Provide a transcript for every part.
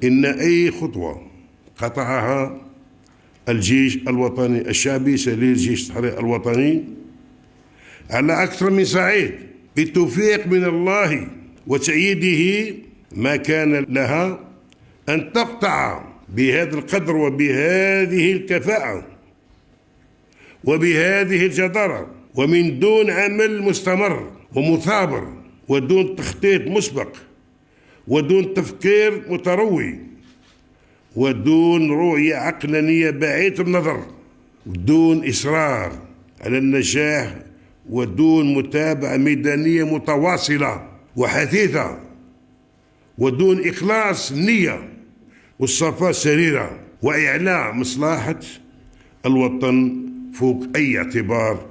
إن أي خطوة قطعها الجيش الوطني الشعبي سليل جيش التحرير الوطني على أكثر من صعيد بالتوفيق من الله وتأييده ما كان لها أن تقطع بهذا القدر وبهذه الكفاءة وبهذه الجدارة ومن دون عمل مستمر ومثابر ودون تخطيط مسبق ودون تفكير متروي ودون رؤية عقلانية بعيدة النظر ودون إصرار على النجاح ودون متابعة ميدانية متواصلة وحثيثة ودون إخلاص النية والصفاء السريرة وإعلاء مصلحة الوطن فوق أي اعتبار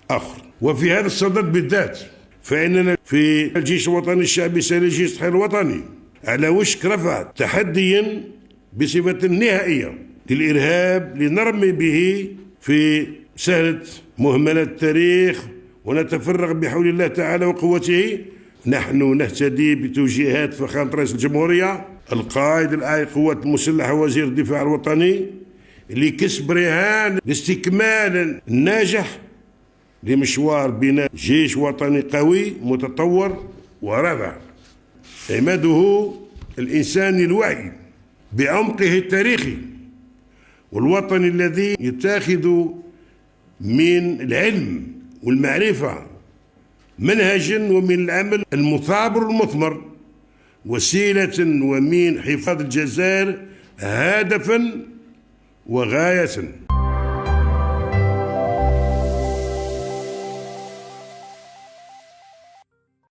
آخر. وفي هذا الصدد بالذات فإننا في الجيش الوطني الشعبي سليل جيش التحرير الوطني على وشك رفع تحديا بصفة نهائية للإرهاب لنرمي به في سهلة مهملة التاريخ ونتفرغ بحول الله تعالى وقوته. نحن نهتدي بتوجيهات فخامة رئيس الجمهورية القائد الأعلى للقوات المسلحة وزير الدفاع الوطني لكسب رهان لاستكمال الناجح لمشوار بناء جيش وطني قوي متطور ورافع عماده الإنساني الوعي بعمقه التاريخي والوطني الذي يتخذ من العلم والمعرفة منهجا ومن العمل المثابر المثمر وسيلة ومن حفاظ الجزائر هدفا وغاية.